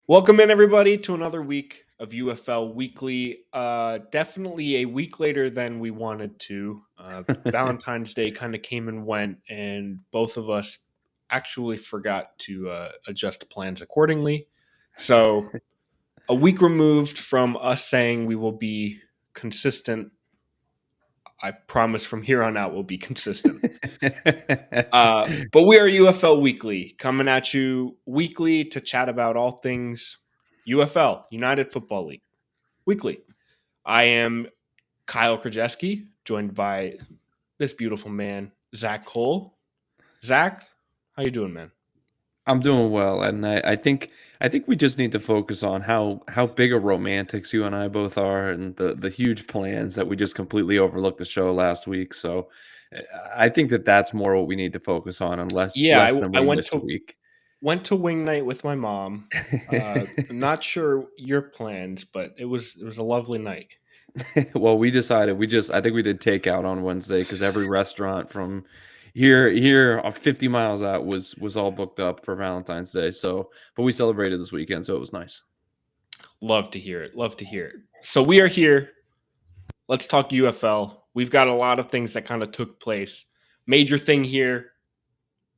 Welcome in, everybody, to another week of UFL Weekly. Definitely a week later than we wanted to. Valentine's Day kind of came and went, and both of us actually forgot to adjust plans accordingly. So, a week removed from us saying we will be consistent, I promise from here on out we'll be consistent. But we are UFL Weekly, coming at you weekly to chat about all things UFL, United Football League, weekly. I am Kyle Krajewski, joined by this beautiful man, Zach Cole. Zach, how you doing, man? I'm doing well, and I think we just need to focus on how big of romantics you and I both are, and the huge plans that we just completely overlooked the show last week. So I think that's more what we need to focus on, and Yeah, less than I wing this week. went to wing night with my mom. I'm not sure your plans, but it was a lovely night. Well, we decided I think we did takeout on Wednesday because every restaurant from here 50 miles out was all booked up for Valentine's Day. So, but we celebrated this weekend, so it was nice. Love to hear it. Love to hear it. So we are here. Let's talk UFL. We've got a lot of things that kind of took place. Major thing here,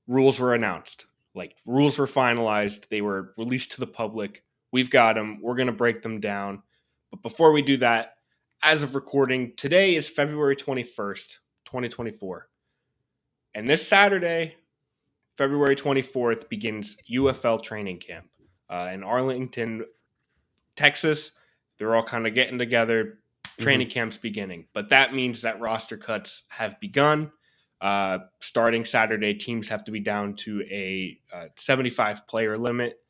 rules were announced. Like rules were finalized, they were released to the public. We've got them. We're going to break them down. But before we do that, as of recording, today is February 21st, 2024. And this Saturday, February 24th, begins UFL training camp in Arlington, Texas. They're all kind of getting together. Training hmm camp's beginning. But that means that roster cuts have begun. Starting Saturday, teams have to be down to a 75 player limit.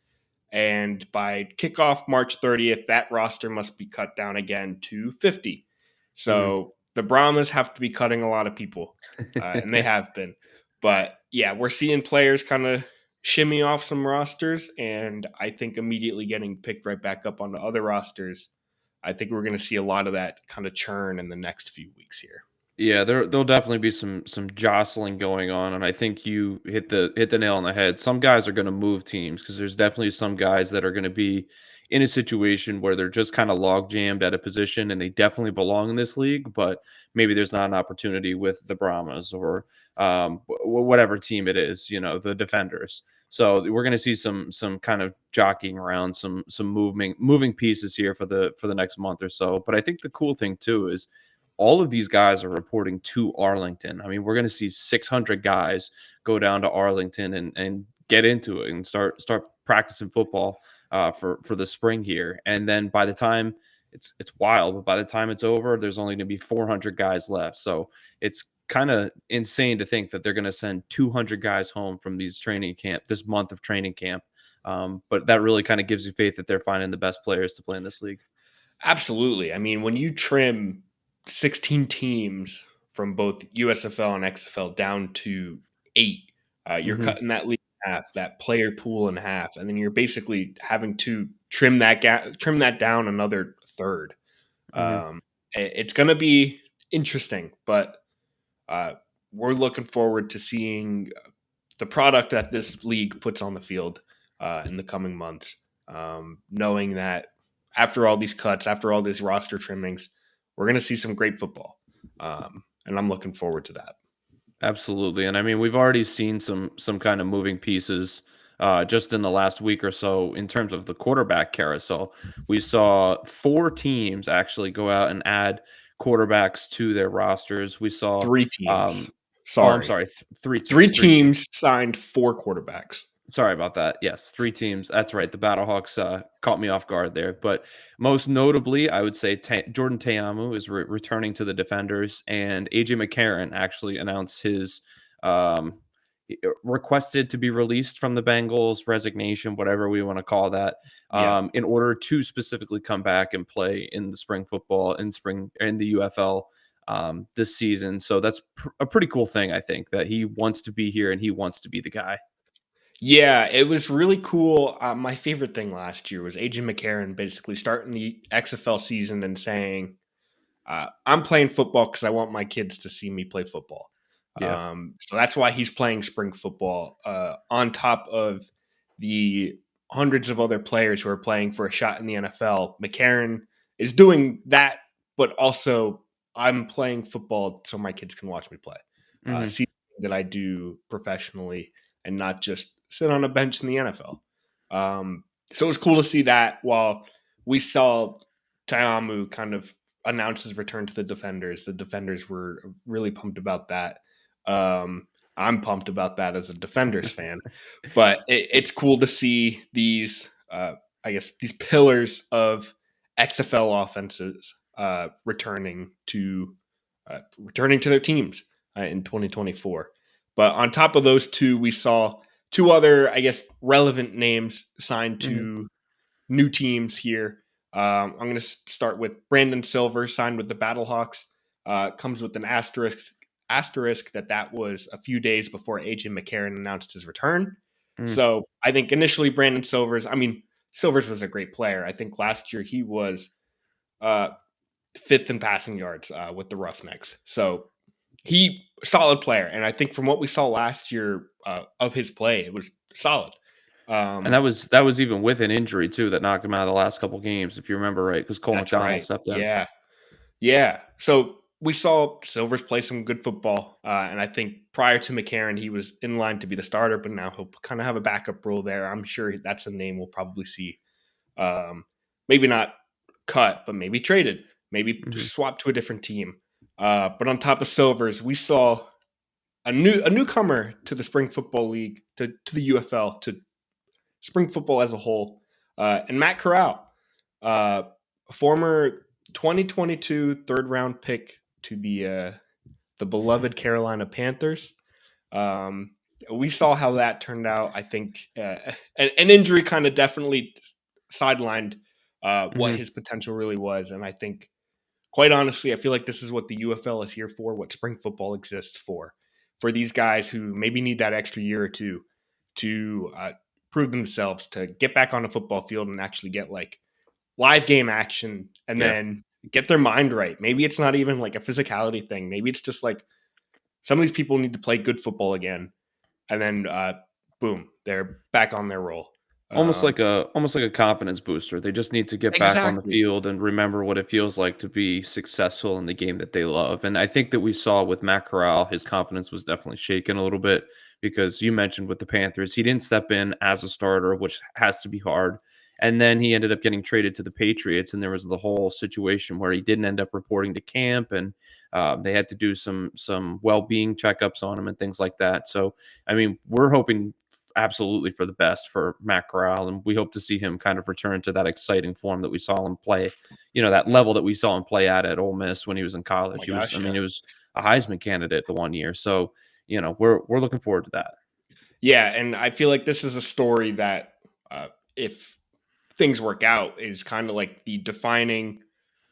And by kickoff March 30th, that roster must be cut down again to 50. hmm So the Brahmas have to be cutting a lot of people, and they have been. But yeah, we're seeing players kind of shimmy off some rosters, and I think immediately getting picked right back up onto other rosters. I think we're going to see a lot of that kind of churn in the next few weeks here. Yeah, there'll definitely be some jostling going on, and I think you hit the nail on the head. Some guys are going to move teams because there's definitely some guys that are going to be in a situation where they're just kind of log jammed at a position, and they definitely belong in this league, but maybe there's not an opportunity with the Brahmas or whatever team it is, the Defenders. So we're going to see some kind of jockeying around, some moving pieces here for the next month or so. But I think the cool thing too is all of these guys are reporting to Arlington. I mean, we're going to see 600 guys go down to Arlington and get into it and start practicing football for the spring here. And then by the time it's wild, but by the time it's over, there's only going to be 400 guys left. So it's kind of insane to think that they're going to send 200 guys home from this month of training camp. But that really kind of gives you faith that they're finding the best players to play in this league. Absolutely. I mean, when you trim 16 teams from both USFL and XFL down to 8, you're hmm cutting that league in half, that player pool in half, and then you're basically having to trim that down another third. hmm It's going to be interesting, but uh, we're looking forward to seeing the product that this league puts on the field in the coming months. Knowing that after all these cuts, after all these roster trimmings, we're going to see some great football, and I'm looking forward to that. Absolutely. And I mean, we've already seen some kind of moving pieces just in the last week or so in terms of the quarterback carousel. We saw four teams actually go out and add quarterbacks to their rosters. We saw Three teams. I'm Sorry, sorry, three three teams, three teams teams. signed four quarterbacks. Sorry about that. Yes, three teams. That's right. The Battlehawks caught me off guard there. But most notably, I would say Jordan Teamu is returning to the Defenders, and AJ McCarron actually announced his um, requested to be released from the Bengals, resignation, whatever we want to call that, Yeah. in order to specifically come back and play in the spring football in the UFL this season. So that's a pretty cool thing, I think, that he wants to be here and he wants to be the guy. Yeah, it was really cool. My favorite thing last year was AJ McCarron basically starting the XFL season and saying, I'm playing football because I want my kids to see me play football. Yeah. So that's why he's playing spring football on top of the hundreds of other players who are playing for a shot in the NFL. McCarron is doing that, but also I'm playing football so my kids can watch me play. Mhm. See that I do professionally and not just sit on a bench in the NFL. So it was cool to see that while we saw Tayamu kind of announce his return to the Defenders. The Defenders were really pumped about that. I'm pumped about that as a Defenders fan, but it's cool to see these, I guess, these pillars of XFL offenses returning to their teams in 2024. But on top of those two, we saw two other, I guess, relevant names signed Mhm. to new teams here. I'm going to start with Brandon Silver, signed with the Battlehawks. Comes with an asterisk that was a few days before AJ McCarron announced his return. Mhm. So I think initially Brandon Silvers was a great player. I think last year he was uh, fifth in passing yards with the Roughnecks. So he solid player, and I think from what we saw last year of his play, it was solid. And that was even with an injury too that knocked him out of the last couple games, if you remember right, because Cole That's McDonald right. stepped in. Yeah, yeah. So we saw Silvers play some good football, and I think prior to McCarron, he was in line to be the starter, but now he'll kind of have a backup role there. I'm sure that's a name we'll probably see. Um, Maybe not cut, but maybe traded, maybe Mhm. swapped to a different team. But on top of Silvers, we saw a newcomer to the Spring Football League, to the UFL, to spring football as a whole, and Matt Corral, uh, former 2022 third round pick to the beloved Carolina Panthers. Um, we saw how that turned out. I think an injury kind of definitely sidelined what Mhm. his potential really was, and I think quite honestly, I feel like this is what the UFL is here for, what spring football exists for these guys who maybe need that extra year or two to prove themselves, to get back on a football field and actually get like live game action and Yeah. then get their mind right. Maybe it's not even like a physicality thing. Maybe it's just like some of these people need to play good football again, and then boom, they're back on their roll. Um, Almost like a confidence booster. They just need to get back on the exactly. field and remember what it feels like to be successful in the game that they love. And I think that we saw with Matt Corral, his confidence was definitely shaken a little bit because you mentioned with the Panthers, he didn't step in as a starter, which has to be hard. And then he ended up getting traded to the Patriots, and there was the whole situation where he didn't end up reporting to camp, and they had to do some well being checkups on him and things like that. So, I mean, we're hoping absolutely for the best for Matt Corral, and we hope to see him kind of return to that exciting form that we saw him play. You know, that level that we saw him play at Ole Miss when he was in Oh college. my He was, I gosh, mean, yeah. it was a Heisman candidate the one year. So, you know, we're looking forward to that. Yeah, and I feel like this is a story that, if things work out, is kind of like the defining,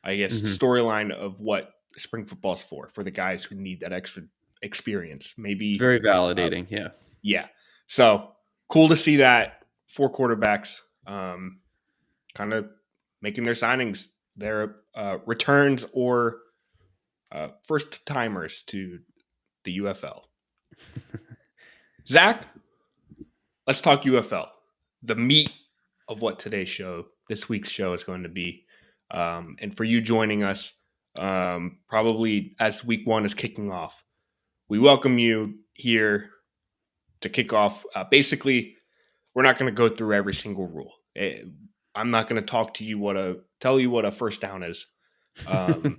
I guess, Hmm. storyline of what spring football is for the guys who need that extra experience. It's Maybe, very uh, validating. Yeah. yeah. So cool to see that four quarterbacks kind of making their signings, their returns or first timers to the UFL. Zach, let's talk UFL. The meat of what this week's show is going to be. And for you joining us, probably as week one is kicking off, we welcome you here to kick off. Basically, we're not going to go through every single rule. I'm not going to tell you what a first down is. Um,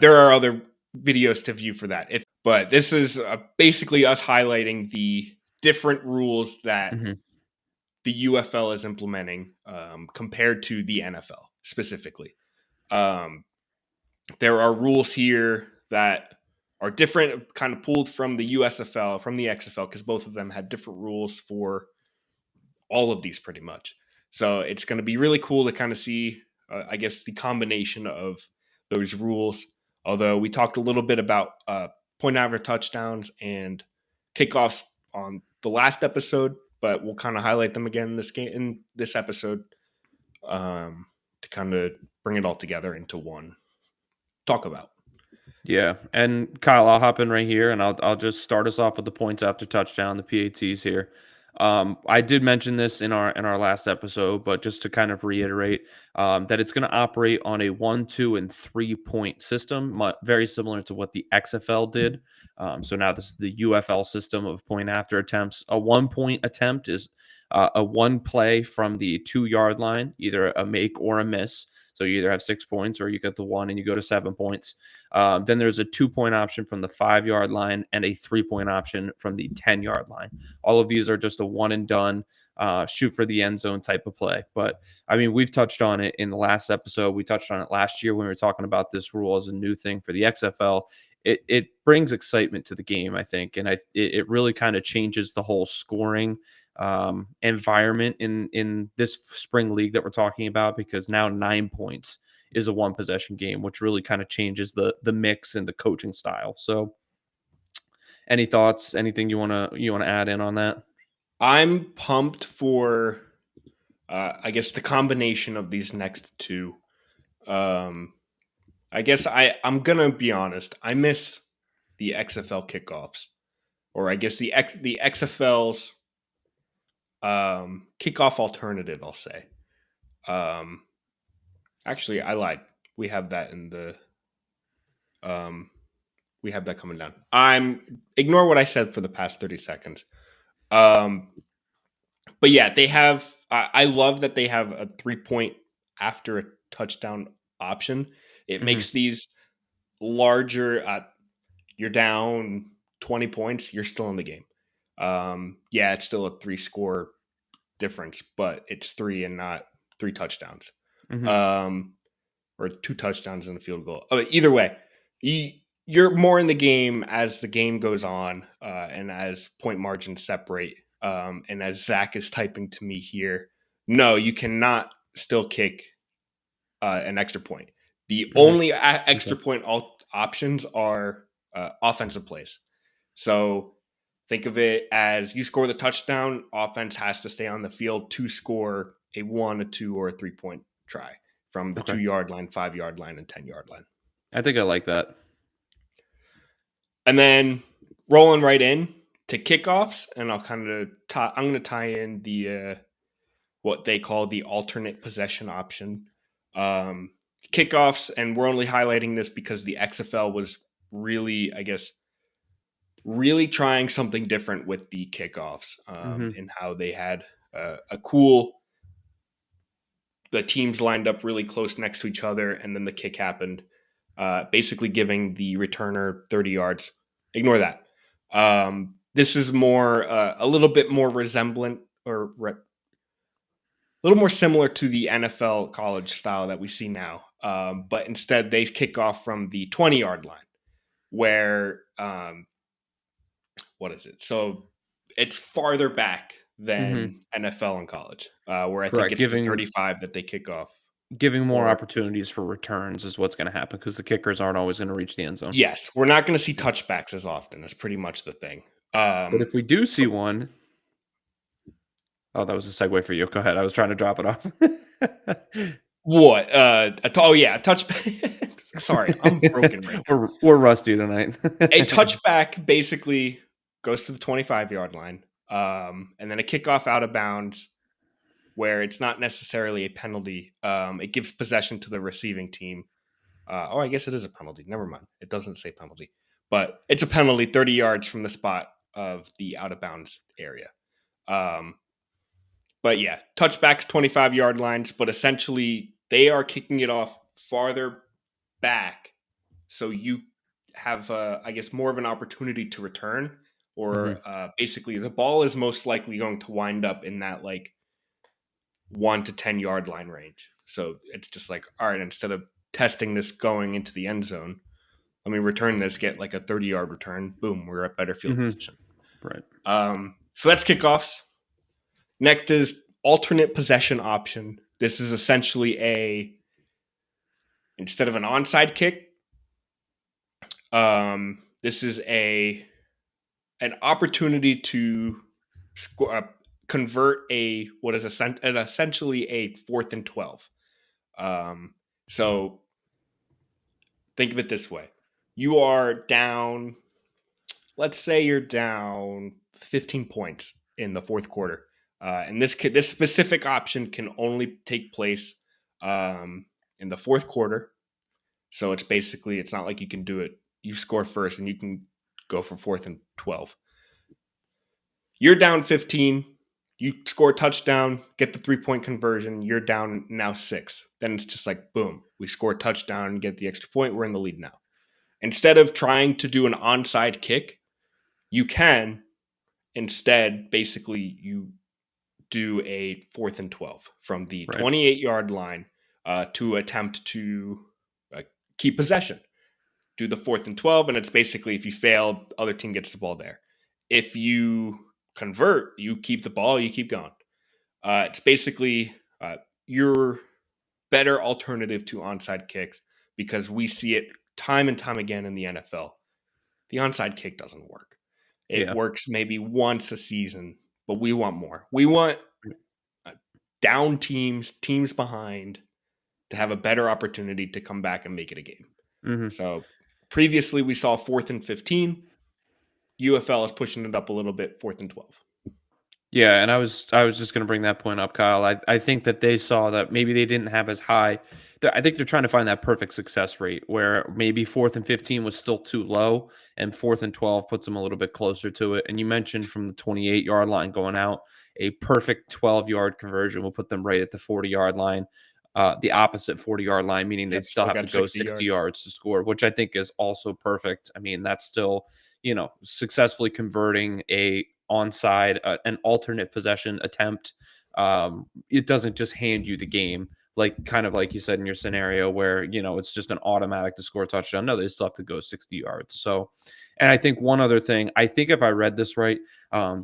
there are other videos to view for that. But this is basically us highlighting the different rules that Hmm. the UFL is implementing compared to the NFL specifically. Um, there are rules here that are different, kind of pulled from the USFL, from the XFL, because both of them had different rules for all of these pretty much. So it's going to be really cool to kind of see, I guess, the combination of those rules. Although we talked a little bit about point average touchdowns and kickoffs on the last episode, but we'll kind of highlight them again in this episode to kind of bring it all together into one talk about. Yeah, and Kyle, I'll hop in right here, and I'll just start us off with the points after touchdown, the PATs here. I did mention this in our last episode, but just to kind of reiterate, that it's going to operate on a 1, 2, and 3 point system, very similar to what the XFL did. So now this is the UFL system of point after attempts. A 1 point attempt is a one play from the 2 yard line, either a make or a miss. So you either have 6 points or you get the one and you go to 7 points. Then there's a 2 point option from the 5 yard line and a 3 point option from the 10 yard line. All of these are just a one and done, shoot for the end zone type of play. But I mean, we've touched on it in the last episode. We touched on it last year when we were talking about this rule as a new thing for the XFL. It brings excitement to the game, I think, and it really kind of changes the whole scoring environment in this spring league that we're talking about, because now 9 points is a one possession game, which really kind of changes the mix and the coaching style. So, any thoughts? Anything you want to add in on that? I'm pumped for, I guess, the combination of these next two. I guess I'm gonna be honest. I miss the XFL kickoffs, or I guess the XFL's kickoff alternative. I'll say. Um, Actually, I lied. We have that in the um, we have that coming down. I'm ignore what I said for the past 30 seconds. Um, but yeah, they have. I love that they have a 3 point after a touchdown option. It Hmm. makes these larger. You're down 20 points. You're still in the game. Yeah, it's still a 3 score difference, but it's three and not 3 touchdowns. Hmm. Um, or 2 touchdowns and a field goal. Either way, you're more in the game as the game goes on, and as point margins separate. And as Zach is typing to me here, no, you cannot still kick an extra point. The Hmm. only Okay. extra point options are offensive plays. So think of it as you score the touchdown, offense has to stay on the field to score a 1, a 2, or a 3 point try from the Okay. 2 yard line, 5 yard line, and 10 yard line. I think I like that. And then rolling right in to kickoffs, and I'll kind of I'm going to tie in the what they call the alternate possession option. Um, Kickoffs, and we're only highlighting this because the XFL was really, I guess, really trying something different with the kickoffs, Hmm. and how they had a cool. The teams lined up really close next to each other, and then the kick happened, basically giving the returner 30 yards. Ignore that. This is more a little bit more resemblant, or a little more similar to the NFL college style that we see now. But instead, they kick off from the 20-yard line, where what is it? So it's farther back Hmm. than NFL and college, where I think Correct. it's the Giving 35 that they kick off. giving more Or opportunities for returns is what's going to happen because the kickers aren't always going to reach the end zone. yes, we're not going to see touchbacks as often. That's pretty much the thing. But Um, if we do see one, oh, that was a segue for you. Go ahead. I was trying to drop it off. what? Oh yeah, a touchback. Sorry, I'm broken right now. we're rusty tonight. A touchback basically goes to the 25-yard line, and then a kickoff out of bounds where it's not necessarily a penalty. It gives possession to the receiving team. I guess it is a penalty. Never mind. It doesn't say penalty, but it's a penalty 30 yards from the spot of the out of bounds area. Um, but yeah, touchbacks 25-yard lines, but essentially they are kicking it off farther back, so you have, I guess, more of an opportunity to return, Hmm. or basically the ball is most likely going to wind up in that like 1 to 10 yard line range. So it's just like, all right, instead of testing this going into the end zone, let me return this, get like a 30-yard return. Boom, we're at better field Hmm. position. Right. So that's kickoffs. Next is alternate possession option. This is essentially instead of an onside kick, this is an opportunity to convert a what is essentially a 4th and 12. Um, so think of it this way: you are down. Let's say you're down 15 points. in the fourth quarter. And this specific option can only take place in the fourth quarter. So it's not like you can do it. You score first and you can go for 4th and 12. You're down 15. You score a touchdown, get the 3-point conversion. You're down now 6. Then it's just like, boom, we score a touchdown and get the extra point. We're in the lead now. Instead of trying to do an onside kick, you can instead basically you do a 4th and 12 from the Right. 28-yard line to attempt to keep possession. Do the 4th and 12, and it's basically if you fail, other team gets the ball there. If you convert, you keep the ball, you keep going. It's basically your better alternative to onside kicks because we see it time and time again in the NFL. The onside kick doesn't work. It works maybe once a season, but we want more. We want down teams behind to have a better opportunity to come back and make it a game. Mm-hmm. So previously we saw 4th and 15. UFL is pushing it up a little bit, 4th and 12. Yeah, and I was just going to bring that point up, Kyle. I think that they saw that maybe they didn't have as high. I think they're trying to find that perfect success rate where maybe 4th and 15 was still too low, and 4th and 12 puts them a little bit closer to it. And you mentioned from the 28-yard line going out, a perfect 12-yard conversion will put them right at the 40-yard line. The opposite 40-yard line, meaning they'd still have to go 60 yards to score, which I think is also perfect. I mean, that's still, successfully converting a onside, an alternate possession attempt. It doesn't just hand you the game, kind of like you said in your scenario where, it's just an automatic to score a touchdown. No, they still have to go 60 yards. So, and I think one other thing, I think if I read this right,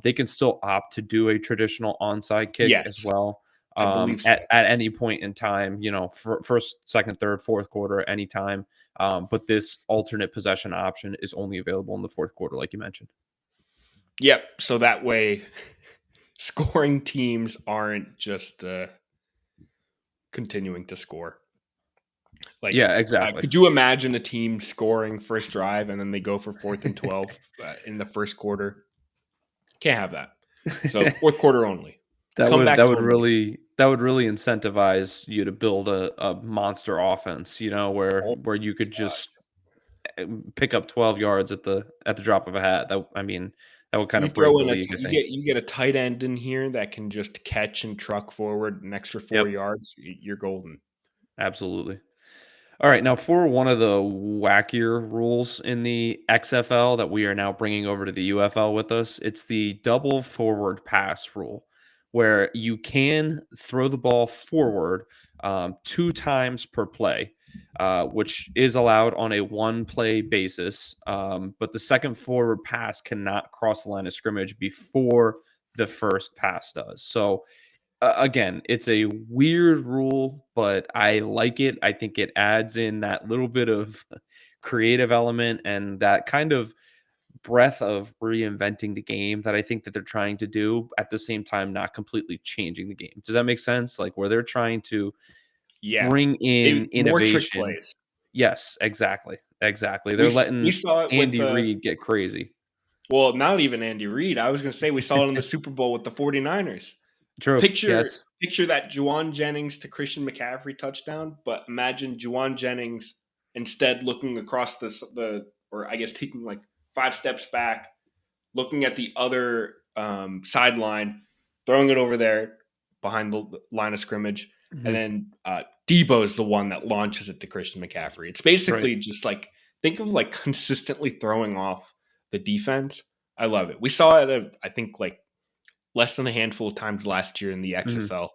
they can still opt to do a traditional onside kick as well. I believe so. At any point in time, first, second, third, fourth quarter, anytime. But this alternate possession option is only available in the fourth quarter, like you mentioned. Yep. So that way, scoring teams aren't just continuing to score. Yeah, exactly. Could you imagine a team scoring first drive and then they go for 4th and 12 in the first quarter? Can't have that. So fourth quarter only. That would really incentivize you to build a monster offense, where you could just pick up 12 yards at the drop of a hat. That would kind of break the league. You get a tight end in here that can just catch and truck forward an extra 4 yards. You're golden. Absolutely. All right, now for one of the wackier rules in the XFL that we are now bringing over to the UFL with us, it's the double forward pass rule, where you can throw the ball forward 2 times per play, which is allowed on a 1-play basis, but the second forward pass cannot cross the line of scrimmage before the first pass does. So again, it's a weird rule, but I like it. I think it adds in that little bit of creative element and that kind of breadth of reinventing the game that I think that they're trying to do, at the same time not completely changing the game. Does that make sense? Like where they're trying to bring in innovation. More trick plays. Yes, exactly. They're letting Andy Reid get crazy. Well, not even Andy Reid. I was going to say we saw it in the Super Bowl with the 49ers. True. Picture that Juwan Jennings to Christian McCaffrey touchdown, but imagine Juwan Jennings instead looking across or I guess taking like 5 steps back, looking at the other sideline, throwing it over there behind the line of scrimmage, and then Debo's the one that launches it to Christian McCaffrey. It's basically just like, think of like consistently throwing off the defense. I love it. We saw it, I think, like less than a handful of times last year in the XFL.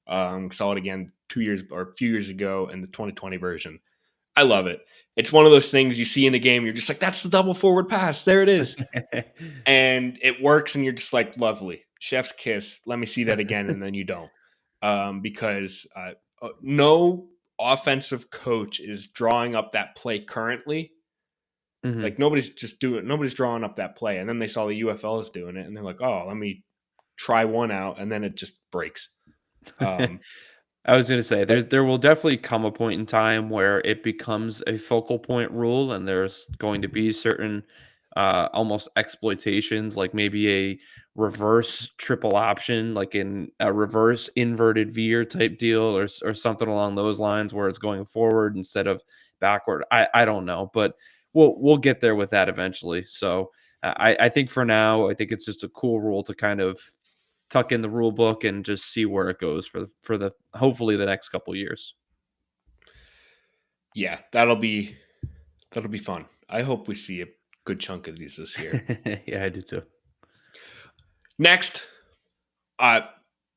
Saw it again a few years ago in the 2020 version. I love it. It's one of those things you see in a game. You're just like, that's the double forward pass. There it is. And it works. And you're just like, lovely. Chef's kiss. Let me see that again. And then you don't. Because no offensive coach is drawing up that play currently. Like nobody's drawing up that play. And then they saw the UFL is doing it. And they're like, oh, let me try one out, and then it just breaks. I was going to say there will definitely come a point in time where it becomes a focal point rule, and there's going to be certain almost exploitations, like maybe a reverse triple option, like in a reverse inverted veer type deal, or something along those lines, where it's going forward instead of backward. I don't know, but we'll get there with that eventually. So I think for now, I think it's just a cool rule to kind of tuck in the rule book and just see where it goes for the hopefully the next couple years. Yeah, that'll be fun. I hope we see a good chunk of these this year. Yeah, I do too. Next, I'm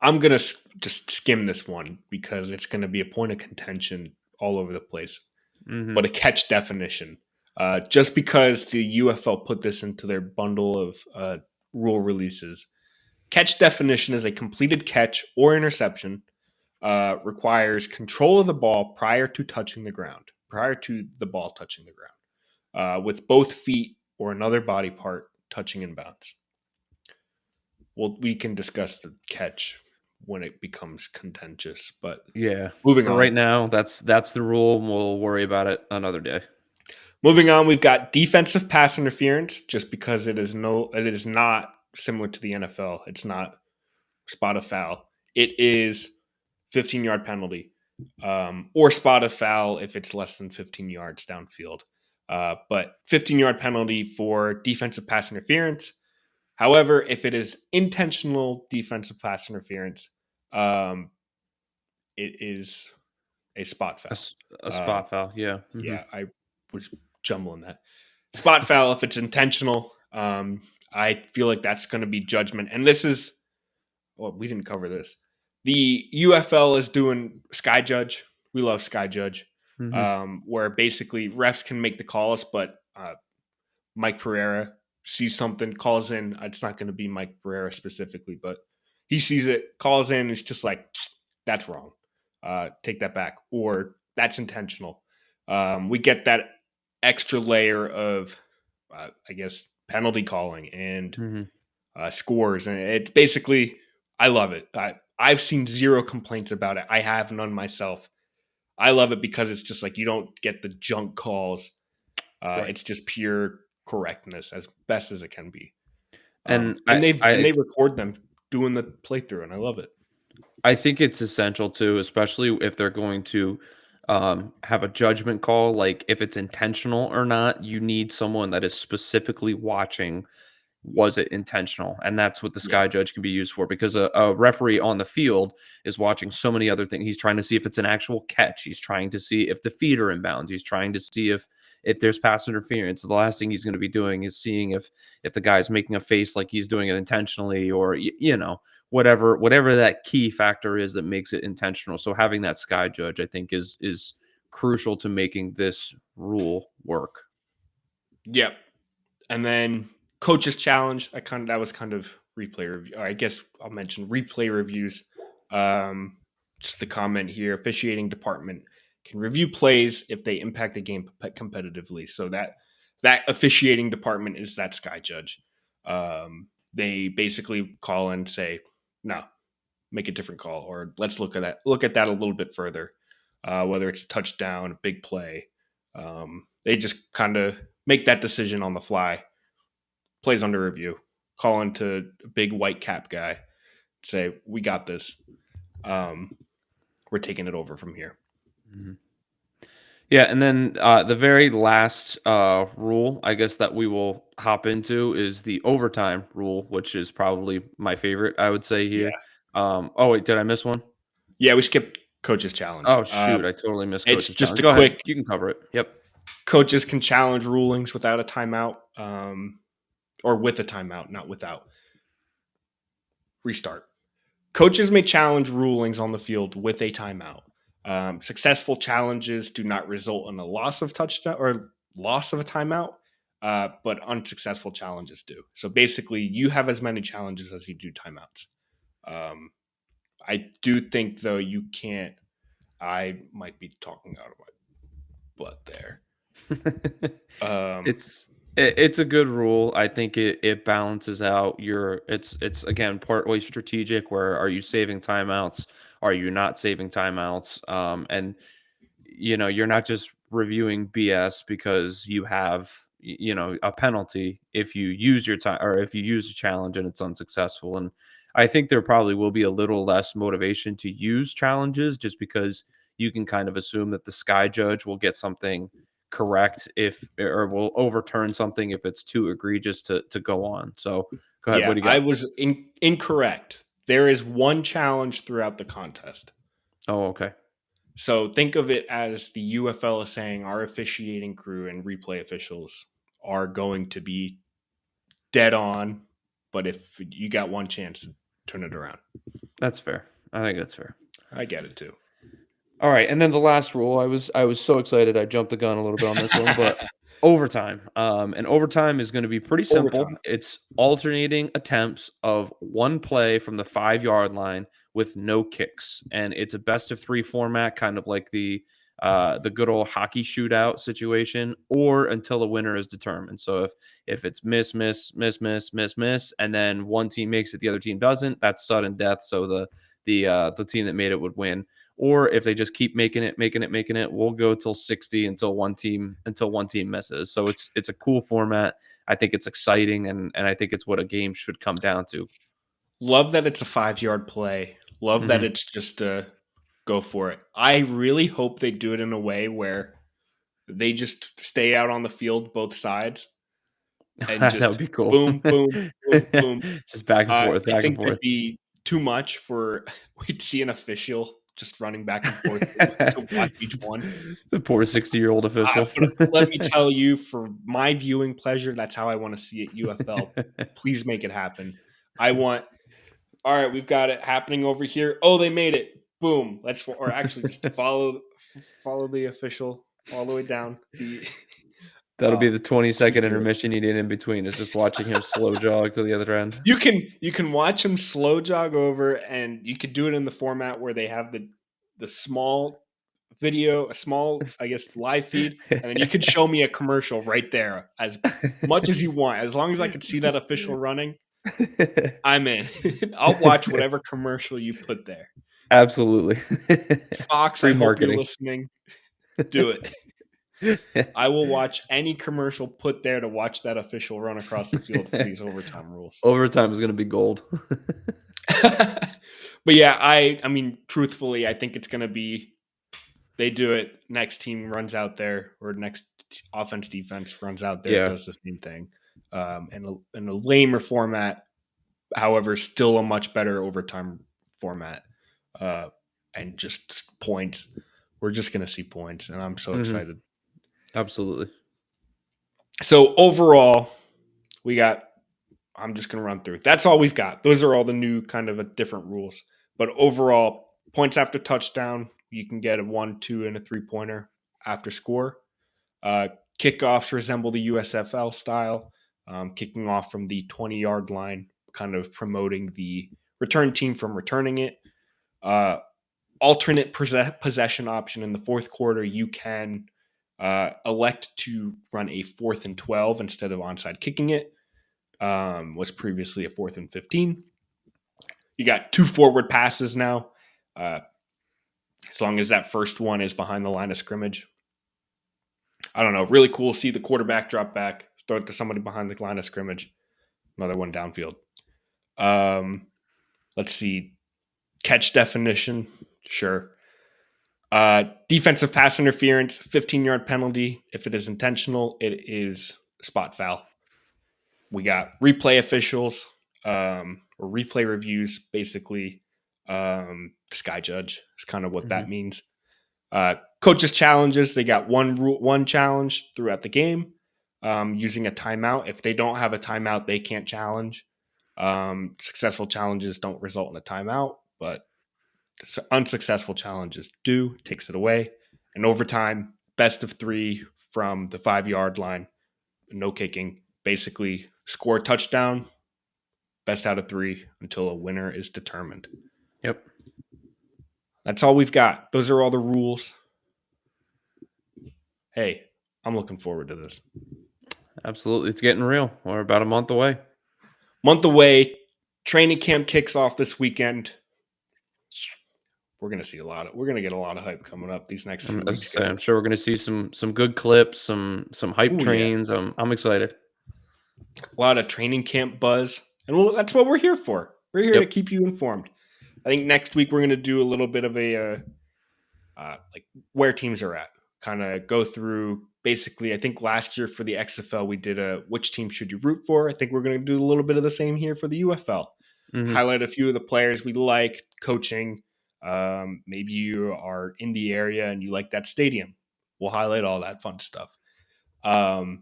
gonna just skim this one because it's gonna be a point of contention all over the place. Mm-hmm. But a catch definition, just because the UFL put this into their bundle of rule releases. Catch definition is a completed catch or interception. Requires control of the ball prior to touching the ground, with both feet or another body part touching in bounds. Well, we can discuss the catch when it becomes contentious, but Yeah. moving For on. right now, that's the rule. We'll worry about it another day. Moving on, we've got defensive pass interference, just because it is not similar to the NFL. It's not spot a foul. It is 15-yard penalty, or spot a foul if it's less than 15 yards downfield. But 15-yard penalty for defensive pass interference. However, if it is intentional defensive pass interference, it is a spot foul. A spot foul, yeah. Mm-hmm. Yeah, I was jumbling that. Spot foul if it's intentional. I feel like that's going to be judgment. And this is, well, we didn't cover this. The UFL is doing Sky Judge. We love Sky Judge, where basically refs can make the calls, but Mike Pereira sees something, calls in. It's not going to be Mike Pereira specifically, but he sees it, calls in. It's just like, that's wrong. Take that back. Or that's intentional. We get that extra layer of, I guess, penalty calling and scores. And it's basically, I love it. I've seen zero complaints about it. I have none myself. I love it because it's just like you don't get the junk calls. Right. It's just pure correctness as best as it can be. And they record them doing the playthrough, and I love it. I think it's essential too, especially if they're going to have a judgment call. Like if it's intentional or not, you need someone that is specifically watching. Was it intentional? And that's what the Sky Judge can be used for, because a referee on the field is watching so many other things. He's trying to see if it's an actual catch. He's trying to see if the feet are in bounds. He's trying to see if there's pass interference. The last thing he's going to be doing is seeing if the guy's making a face like he's doing it intentionally, or whatever that key factor is that makes it intentional. So having that Sky Judge, I think, is crucial to making this rule work. Yep. And then Coach's Challenge, that was kind of replay review. I guess I'll mention replay reviews. Just the comment here: officiating department can review plays if they impact the game competitively. So that officiating department is that Sky Judge. They basically call and say, "No, make a different call," or "Let's look at that a little bit further." Whether it's a touchdown, a big play, they just kind of make that decision on the fly. Plays under review, call into a big white cap guy, say, "We got this. We're taking it over from here." Mm-hmm. Yeah, and then the very last rule, I guess, that we will hop into is the overtime rule, which is probably my favorite, I would say here. Yeah. Oh, wait, did I miss one? Yeah, we skipped Coach's Challenge. Oh, shoot, I totally missed Coach's Challenge. Just Go a quick, ahead. You can cover it. Yep. Coaches can challenge rulings without a timeout, or with a timeout, not without. Restart. Coaches may challenge rulings on the field with a timeout. Successful challenges do not result in a loss of touchdown or loss of a timeout, but unsuccessful challenges do. So basically, you have as many challenges as you do timeouts. I do think, though, you can't. I might be talking out of my butt there. It's a good rule. I think it balances out it's again partly strategic. Where are you saving timeouts? Are you not saving timeouts? And you're not just reviewing BS because you have a penalty if you use your time or if you use a challenge and it's unsuccessful. And I think there probably will be a little less motivation to use challenges just because you can kind of assume that the sky judge will get something correct if or will overturn something if it's too egregious to go on. So go ahead. What Yeah, do you I got? was incorrect. There is one challenge throughout the contest. Oh, okay. So think of it as the UFL is saying our officiating crew and replay officials are going to be dead on, but if you got one chance to turn it around. That's fair. I think that's fair. I get it too. All right, and then the last rule, I was so excited I jumped the gun a little bit on this one, but overtime. And overtime is going to be pretty simple. Overtime. It's alternating attempts of one play from the 5-yard line with no kicks, and it's a best of 3 format, kind of like the good old hockey shootout situation, or until a winner is determined. So if it's miss, miss, miss, miss, miss, miss, and then one team makes it, the other team doesn't, that's sudden death. So the team that made it would win. Or if they just keep making it, we'll go till 60 until one team misses. So it's a cool format. I think it's exciting, and I think it's what a game should come down to. Love that it's a 5-yard play. Love that Mhm. it's just a go for it. I really hope they do it in a way where they just stay out on the field both sides and That would just be cool. boom, boom, boom, boom. Just back and forth, I back and think that'd forth. be too much for we'd see an official just running back and forth to watch each one. The poor 60-year-old official. But let me tell you, for my viewing pleasure, that's how I want to see it. UFL, please make it happen. I want. All right, we've got it happening over here. Oh, they made it. Boom. Or actually, just follow the official all the way down. That'll be the Please 20-second do it. intermission you need in between, is just watching him slow jog to the other end. You can watch them slow jog over, and you could do it in the format where they have the small video, a small, I guess, live feed, and then you could show me a commercial right there as much as you want. As long as I could see that official running, I'm in. I'll watch whatever commercial you put there. Absolutely. Fox, Free I hope you're marketing. listening. Do it. I will watch any commercial put there to watch that official run across the field for these overtime rules. Overtime is going to be gold. But yeah, I mean, truthfully, I think it's going to be they do it. Next team runs out there, or next offense defense runs out there, Yeah. does the same thing, in a lamer format. However, still a much better overtime format, and just points. We're just going to see points, and I'm so Mhm. excited. Absolutely. So overall, we got. I'm just going to run through. That's all we've got. Those are all the new kind of different rules. But overall, points after touchdown, you can get a 1, 2, and a 3-pointer after score. Uh, Kickoffs resemble the USFL style, kicking off from the 20-yard line, kind of promoting the return team from returning it. Alternate possession option in the fourth quarter, you can elect to run a 4th and 12 instead of onside kicking it. Was previously a 4th and 15. You got 2 forward passes now, as long as that first one is behind the line of scrimmage. I don't know. Really cool. See the quarterback drop back, throw it to somebody behind the line of scrimmage. Another one downfield. Let's see. Catch definition. Sure. Defensive pass interference, 15-yard penalty. If it is intentional, it is spot foul. We got replay officials, or replay reviews, basically. Sky judge is kind of what Mhm. that means. Coaches challenges, they got one challenge throughout the game, using a timeout. If they don't have a timeout, they can't challenge. Successful challenges don't result in a timeout, but unsuccessful challenges do, takes it away. And overtime, best of 3 from the 5-yard line, no kicking. Basically, score a touchdown, best out of 3 until a winner is determined. Yep. That's all we've got. Those are all the rules. Hey, I'm looking forward to this. Absolutely. It's getting real. We're about a month away. Month away. Training camp kicks off this weekend. we're gonna see we're gonna get a lot of hype coming up these next few weeks, I'm guys. sure we're going to see some good clips, some hype Oh yeah, trains. I'm excited. a lot of training camp buzz, and that's what we're here for. We're here to Yep. keep you informed. I think next week we're gonna do a little bit of a like where teams are at. Kind of go through basically. I think last year for the XFL we did a which team should you root for. I think we're going to do a little bit of the same here for the UFL. Hmm. Highlight a few of the players we like, coaching. Maybe you are in the area and you like that stadium. We'll highlight all that fun stuff. And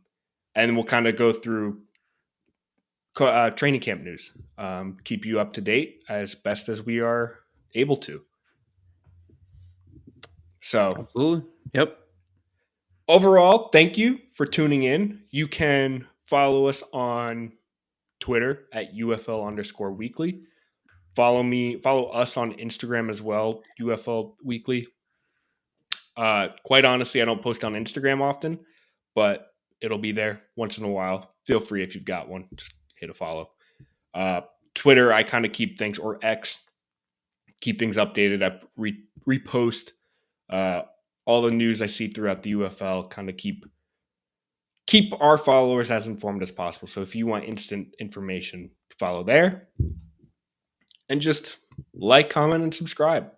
we'll kind of go through training camp news. Keep you up to date as best as we are able to. So Absolutely. Yep. overall, thank you for tuning in. You can follow us on Twitter at UFL_weekly. Follow us on Instagram as well, UFL Weekly. Quite honestly, I don't post on Instagram often, but it'll be there once in a while. Feel free if you've got one, just hit a follow. Twitter, I kind of keep things, or X, keep things updated. I repost all the news I see throughout the UFL, kind of keep our followers as informed as possible. So if you want instant information, follow there and just like, comment, and subscribe.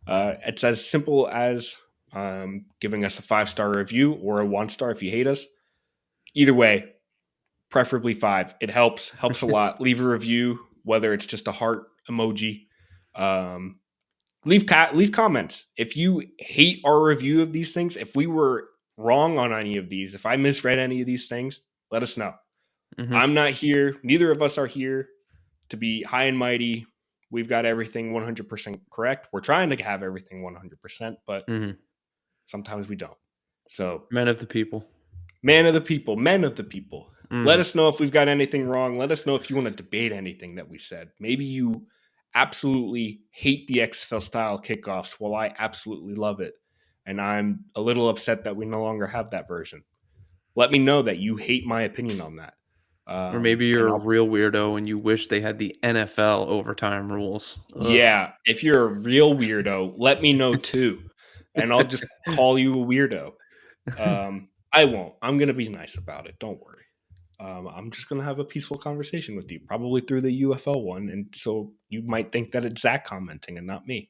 It's as simple as giving us a 5-star review or a 1-star if you hate us. Either way, preferably 5. It helps a lot. Leave a review, whether it's just a heart emoji. Leave comments. If you hate our review of these things, if we were wrong on any of these, if I misread any of these things, let us know. Hmm. I'm not here. Neither of us are here to be high and mighty. We've got everything 100% correct. We're trying to have everything 100%, but Hmm. sometimes we don't. So, Men of the people. man of the people, men of the people. Let Hmm. us know if we've got anything wrong. Let us know if you want to debate anything that we said. Maybe you absolutely hate the XFL style kickoffs while I absolutely love it. And I'm a little upset that we no longer have that version. Let me know that you hate my opinion on that. Or maybe you're And a I'll real weirdo and you wish they had the NFL overtime rules. Ugh. Yeah, if you're a real weirdo, let me know too, and I'll just call you a weirdo. I won't. I'm gonna be nice about it. Don't worry. I'm just gonna have a peaceful conversation with you, probably through the UFL one, and so you might think that it's Zach commenting and not me.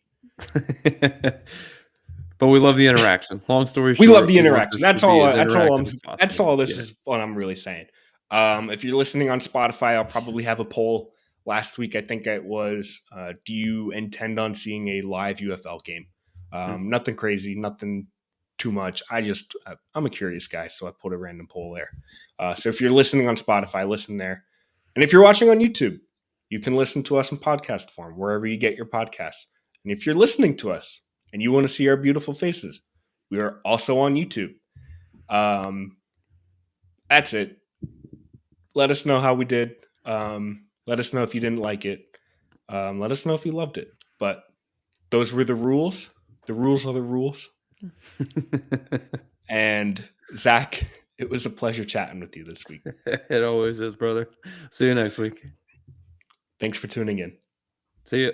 But we love the interaction. Long story We love short, the we want interaction. this to be as That's all. interactive as That's possible. all. This Yeah. is what I'm really saying. If you're listening on Spotify, I'll probably have a poll. Last week, I think it was, do you intend on seeing a live UFL game? Mm. Nothing crazy, nothing too much. I'm a curious guy, so I put a random poll there. So if you're listening on Spotify, listen there. And if you're watching on YouTube, you can listen to us in podcast form, wherever you get your podcasts. And if you're listening to us and you want to see our beautiful faces, we are also on YouTube. That's it. Let us know how we did. Let us know if you didn't like it. Let us know if you loved it. But those were the rules. The rules are the rules. And Zach, it was a pleasure chatting with you this week. It always is, brother. See you next week. Thanks for tuning in. See you.